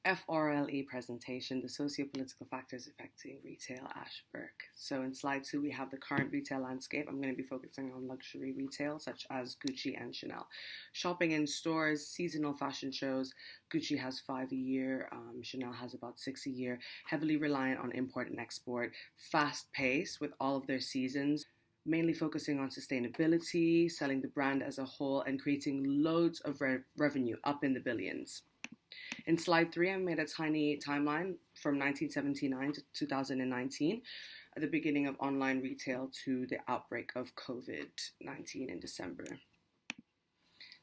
FRLE Presentation, the Socio-Political Factors Affecting Retail Ashbrook. So in slide 2, we have the current retail landscape. I'm going to be focusing on luxury retail, such as Gucci and Chanel. Shopping in stores, seasonal fashion shows. Gucci has 5 a year, Chanel has about 6 a year, heavily reliant on import and export, fast pace with all of their seasons, mainly focusing on sustainability, selling the brand as a whole, and creating loads of revenue up in the billions. In slide 3, I made a tiny timeline from 1979 to 2019, at the beginning of online retail to the outbreak of COVID-19 in December.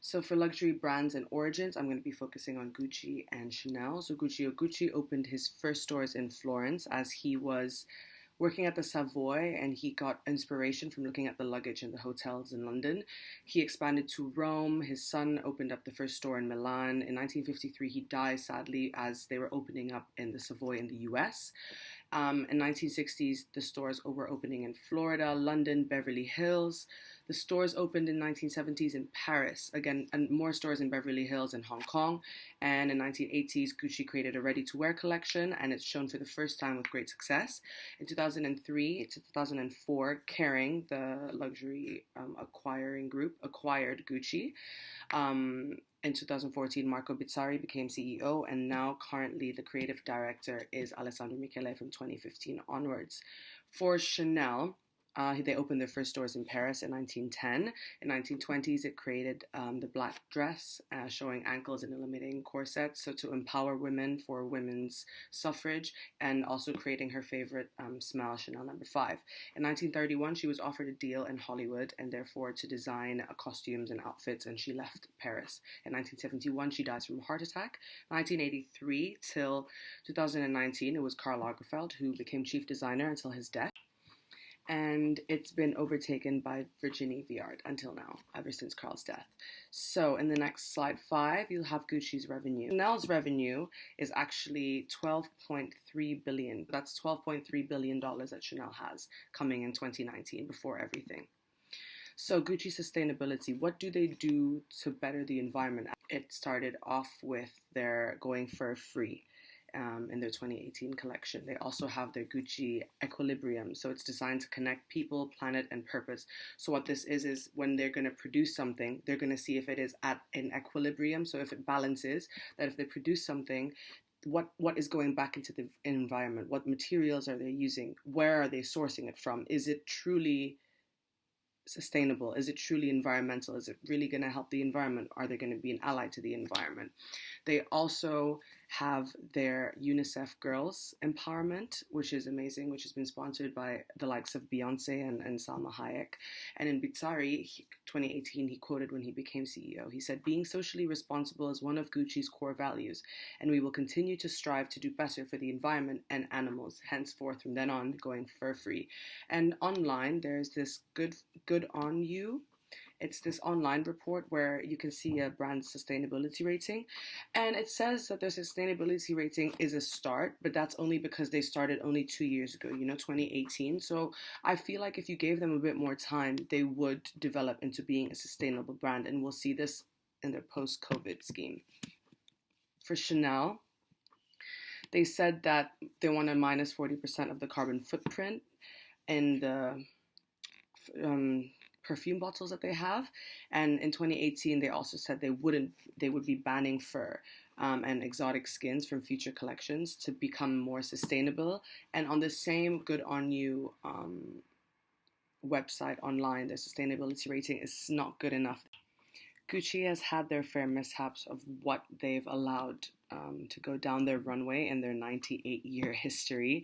So for luxury brands and origins, I'm going to be focusing on Gucci and Chanel. So Gucci opened his first stores in Florence as he was working at the Savoy, and he got inspiration from looking at the luggage in the hotels in London. He expanded to Rome. His son opened up the first store in Milan. In 1953, he died sadly as they were opening up in the Savoy in the US. In 1960s, the stores were opening in Florida, London, Beverly Hills. The stores opened in 1970s in Paris, again, and more stores in Beverly Hills and Hong Kong. And in 1980s, Gucci created a ready-to-wear collection, and it's shown for the first time with great success. In 2003 to 2004, Kering, the luxury acquiring group, acquired Gucci. In 2014, Marco Bizzarri became CEO, and now currently the creative director is Alessandro Michele from 2015 onwards. For Chanel, they opened their first stores in Paris in 1910. In 1920s, it created the black dress, showing ankles and eliminating corsets, so to empower women for women's suffrage, and also creating her favorite smell, Chanel No. 5. In 1931, she was offered a deal in Hollywood, and therefore to design costumes and outfits, and she left Paris. In 1971, she dies from a heart attack. 1983 till 2019, it was Karl Lagerfeld who became chief designer until his death. And it's been overtaken by Virginie Viard until now, ever since Karl's death. So in the next slide 5, you'll have Gucci's revenue. Chanel's revenue is actually $12.3 billion. That's $12.3 billion that Chanel has coming in 2019 before everything. So Gucci sustainability, what do they do to better the environment? It started off with their going fur free. In their 2018 collection. They also have their Gucci Equilibrium. So it's designed to connect people, planet, and purpose. So what this is when they're going to produce something, they're going to see if it is at an equilibrium. So if it balances, that if they produce something, what is going back into the environment? What materials are they using? Where are they sourcing it from? Is it truly sustainable? Is it truly environmental? Is it really going to help the environment? Are they going to be an ally to the environment? They also have their UNICEF Girls Empowerment, which is amazing, which has been sponsored by the likes of Beyonce and Salma Hayek. And in Bizzarri, 2018, he quoted when he became CEO, he said, "Being socially responsible is one of Gucci's core values, and we will continue to strive to do better for the environment and animals, henceforth from then on going fur-free." And online, there's this Good on You. It's this online report where you can see a brand's sustainability rating. And it says that their sustainability rating is a start, but that's only because they started only 2 years ago, 2018. So I feel like if you gave them a bit more time, they would develop into being a sustainable brand. And we'll see this in their post-COVID scheme. For Chanel, they said that they want to minus 40% of the carbon footprint in the perfume bottles that they have. And in 2018, they also said they would be banning fur and exotic skins from future collections to become more sustainable. And on the same Good On You website online, their sustainability rating is not good enough. Gucci has had their fair mishaps of what they've allowed to go down their runway in their 98-year history.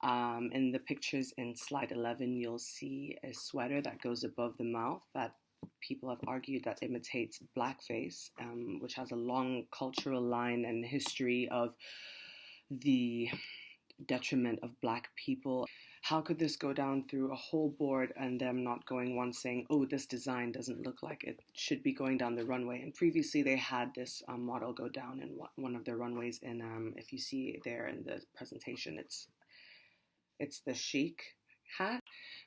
In the pictures in slide 11, you'll see a sweater that goes above the mouth that people have argued that imitates blackface, which has a long cultural line and history of the detriment of Black people. How could this go down through a whole board and them not going once saying, oh, this design doesn't look like it should be going down the runway? And previously they had this model go down in one of their runways. And if you see there in the presentation, it's the Chic hat.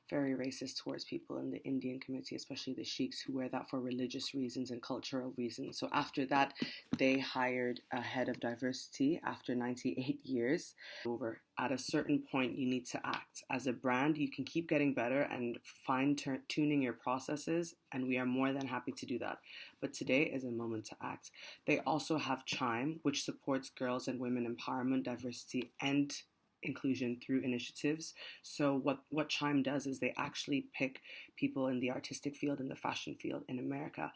Very racist towards people in the Indian community, especially the sheiks who wear that for religious reasons and cultural reasons. So after that, they hired a head of diversity after 98 years. Over. At a certain point, you need to act. As a brand, you can keep getting better and fine-tuning your processes, and we are more than happy to do that. But today is a moment to act. They also have Chime, which supports girls and women empowerment, diversity, and inclusion through initiatives. So what Chime does is they actually pick people in the artistic field and the fashion field in America,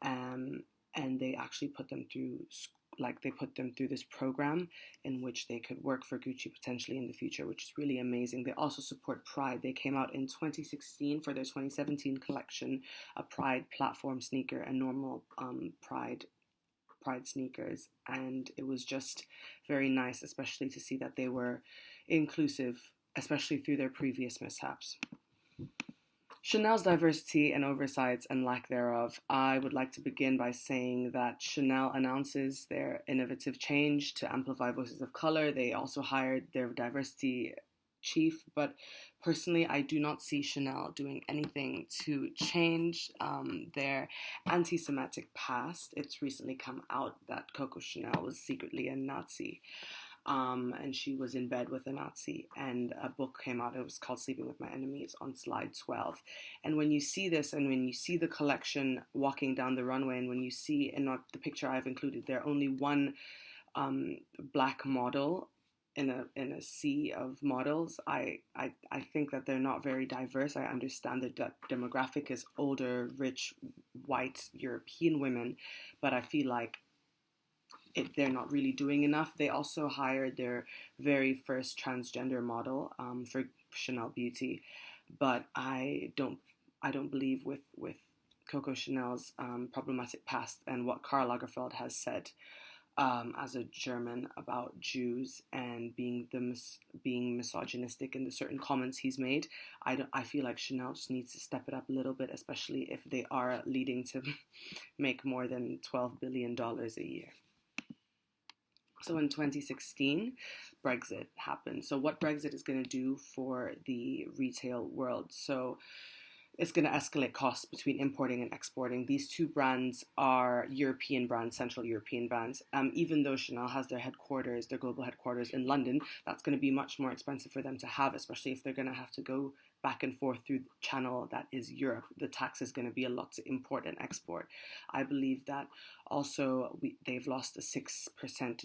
and they actually put them through this program in which they could work for Gucci potentially in the future, which is really amazing. They also support Pride. They came out in 2016 for their 2017 collection, a Pride platform sneaker and normal Pride sneakers, and it was just very nice, especially to see that they were inclusive, especially through their previous mishaps. Chanel's diversity and oversights and lack thereof. I would like to begin by saying that Chanel announces their innovative change to amplify voices of color. They also hired their diversity chief, but personally I do not see Chanel doing anything to change their anti-Semitic past. It's recently come out that Coco Chanel was secretly a Nazi, and she was in bed with a Nazi, and a book came out. It was called Sleeping with My Enemy. It's on slide 12. And when you see this, and when you see the collection walking down the runway, and when you see in the picture I've included there only one black model in a sea of models, I think that they're not very diverse. I understand that demographic is older, rich, white European women, but I feel like they're not really doing enough. They also hired their very first transgender model for Chanel Beauty, but I don't believe with Coco Chanel's problematic past and what Karl Lagerfeld has said as a German about Jews and being misogynistic in the certain comments he's made. I feel like Chanel just needs to step it up a little bit, especially if they are leading to make more than $12 billion a year. So in 2016, Brexit happened. So what Brexit is going to do for the retail world? So it's going to escalate costs between importing and exporting. These two brands are European brands, Central European brands. Even though Chanel has their global headquarters in London, that's going to be much more expensive for them to have, especially if they're going to have to go back and forth through the channel that is Europe. The tax is going to be a lot to import and export. I believe that also they've lost a 6%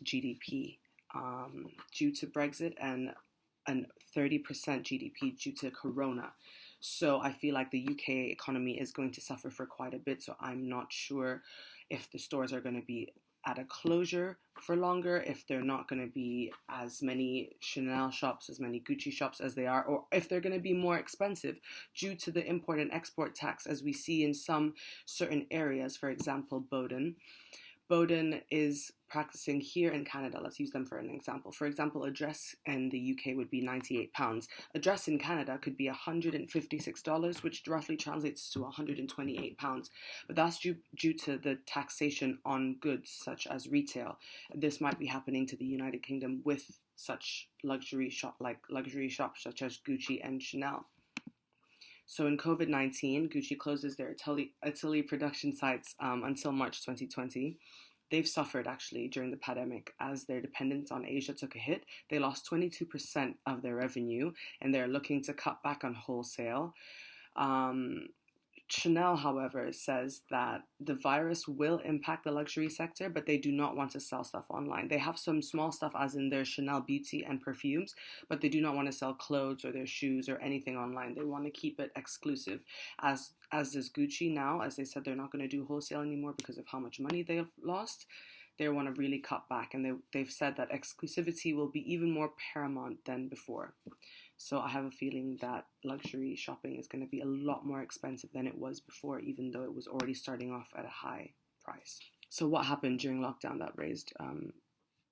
GDP due to Brexit and 30% GDP due to Corona. So I feel like the UK economy is going to suffer for quite a bit. So I'm not sure if the stores are going to be at a closure for longer, if they're not going to be as many Chanel shops, as many Gucci shops as they are, or if they're going to be more expensive due to the import and export tax, as we see in some certain areas. For example, Bowden is practicing here in Canada. Let's use them for an example. For example, a dress in the UK would be £98. A dress in Canada could be $156, which roughly translates to £128. But that's due to the taxation on goods such as retail. This might be happening to the United Kingdom with such luxury shops such as Gucci and Chanel. So in COVID-19, Gucci closes their Italy production sites until March 2020. They've suffered actually during the pandemic as their dependence on Asia took a hit. They lost 22% of their revenue, and they're looking to cut back on wholesale. Chanel, however, says that the virus will impact the luxury sector, but they do not want to sell stuff online. They have some small stuff, as in their Chanel Beauty and perfumes, but they do not want to sell clothes or their shoes or anything online. They want to keep it exclusive, as does Gucci now. As they said, they're not going to do wholesale anymore because of how much money they've lost. They want to really cut back, and they've said that exclusivity will be even more paramount than before. So I have a feeling that luxury shopping is going to be a lot more expensive than it was before, even though it was already starting off at a high price. So what happened during lockdown that raised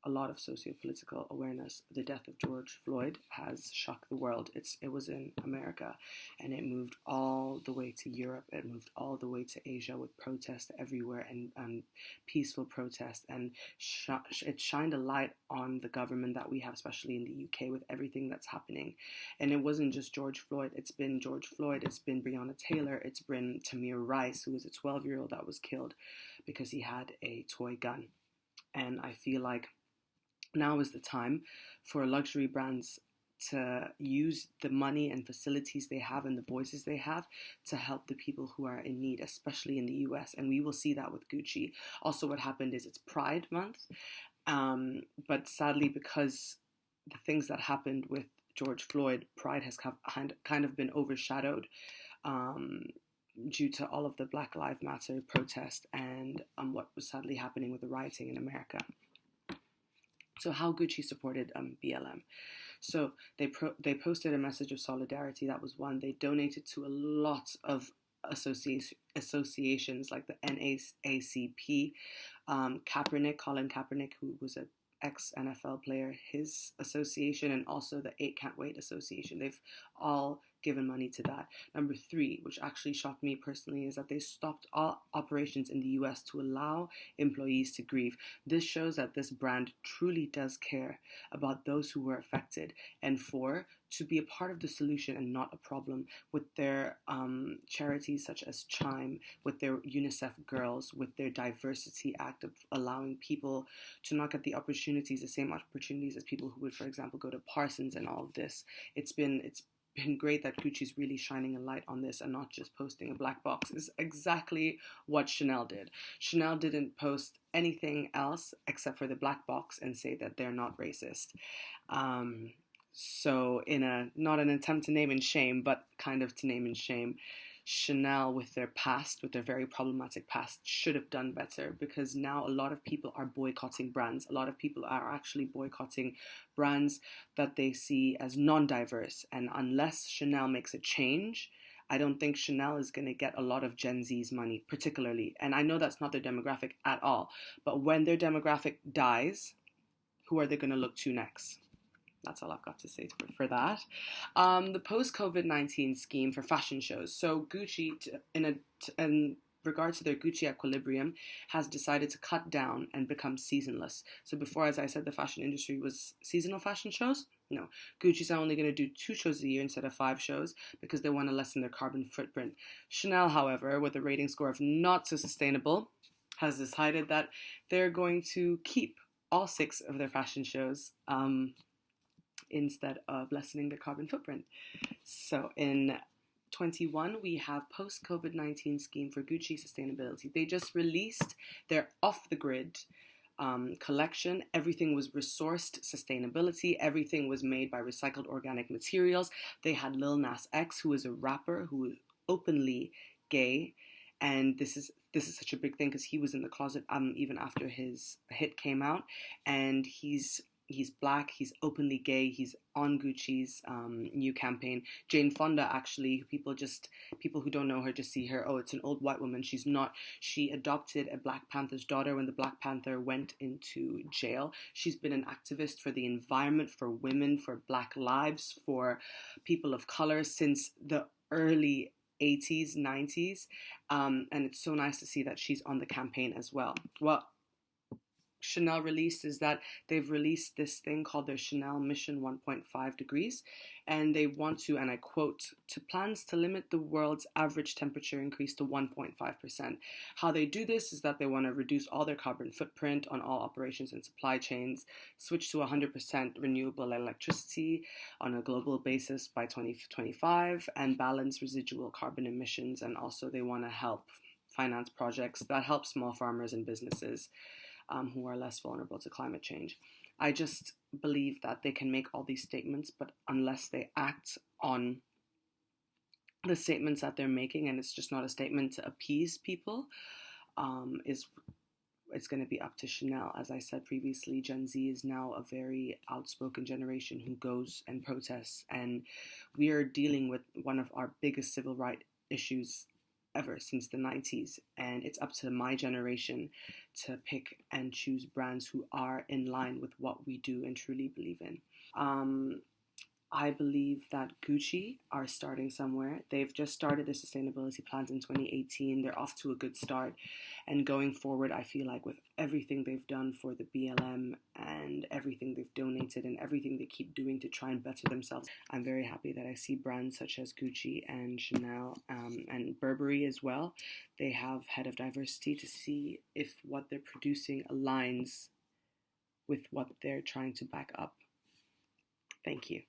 a lot of socio-political awareness. The death of George Floyd has shocked the world. It was in America, and it moved all the way to Europe. It moved all the way to Asia with protests everywhere and peaceful protests. And it shined a light on the government that we have, especially in the UK, with everything that's happening. And it wasn't just George Floyd. It's been George Floyd. It's been Breonna Taylor. It's been Tamir Rice, who was a 12-year-old that was killed because he had a toy gun. And I feel like now is the time for luxury brands to use the money and facilities they have and the voices they have to help the people who are in need, especially in the US. And we will see that with Gucci. Also, what happened is it's Pride Month. But sadly, because the things that happened with George Floyd, Pride has kind of been overshadowed due to all of the Black Lives Matter protest and what was sadly happening with the rioting in America. So how Gucci supported BLM. So they posted a message of solidarity. That was one. They donated to a lot of associations like the NAACP, Colin Kaepernick, who was an ex-NFL player, his association, and also the 8 Can't Wait Association. They've all given money to that. Number 3, which actually shocked me personally, is that they stopped all operations in the US to allow employees to grieve. This shows that this brand truly does care about those who were affected. And 4, to be a part of the solution and not a problem with their charities such as Chime, with their UNICEF Girls, with their Diversity Act of allowing people to not get the same opportunities as people who would, for example, go to Parsons and all of this. It's been great that Gucci's really shining a light on this and not just posting a black box. Is exactly what Chanel did. Chanel didn't post anything else except for the black box and say that they're not racist. So in not an attempt to name and shame, but kind of to name and shame, Chanel with their very problematic past, should have done better, because now a lot of people are boycotting brands. A lot of people are actually boycotting brands that they see as non-diverse. And unless Chanel makes a change, I don't think Chanel is going to get a lot of Gen Z's money, particularly. And I know that's not their demographic at all. But when their demographic dies, who are they going to look to next? That's all I've got to say for that. The post-COVID-19 scheme for fashion shows. So Gucci, in regard to their Gucci Equilibrium, has decided to cut down and become seasonless. So before, as I said, the fashion industry was seasonal fashion shows. No, Gucci's only going to do 2 shows a year instead of 5 shows because they want to lessen their carbon footprint. Chanel, however, with a rating score of not so sustainable, has decided that they're going to keep all 6 of their fashion shows instead of lessening their carbon footprint. So in 21, we have post-COVID-19 scheme for Gucci sustainability. They just released their off-the-grid collection. Everything was resourced sustainability. Everything was made by recycled organic materials. They had Lil Nas X, who is a rapper who is openly gay. And this is such a big thing because he was in the closet even after his hit came out. And he's black, he's openly gay, he's on Gucci's new campaign. Jane Fonda, actually, people who don't know her just see her, oh, it's an old white woman. She's not. She adopted a Black Panther's daughter when the Black Panther went into jail. She's been an activist for the environment, for women, for Black lives, for people of color since the early 80s, 90s. And it's so nice to see that she's on the campaign as well. Well, Chanel released is that they've released this thing called their Chanel Mission 1.5 degrees, and they want to, and I quote, to plans to limit the world's average temperature increase to 1.5%. How they do this is that they want to reduce all their carbon footprint on all operations and supply chains, switch to 100% renewable electricity on a global basis by 2025, and balance residual carbon emissions. And also they want to help finance projects that help small farmers and businesses who are less vulnerable to climate change. I just believe that they can make all these statements, but unless they act on the statements that they're making, and it's just not a statement to appease people, it's going to be up to Chanel. As I said previously, Gen Z is now a very outspoken generation who goes and protests, and we are dealing with one of our biggest civil rights issues ever since the 90s, and it's up to my generation to pick and choose brands who are in line with what we do and truly believe in. I believe that Gucci are starting somewhere. They've just started their sustainability plans in 2018. They're off to a good start. And going forward, I feel like with everything they've done for the BLM and everything they've donated and everything they keep doing to try and better themselves, I'm very happy that I see brands such as Gucci and Chanel and Burberry as well. They have head of diversity to see if what they're producing aligns with what they're trying to back up. Thank you.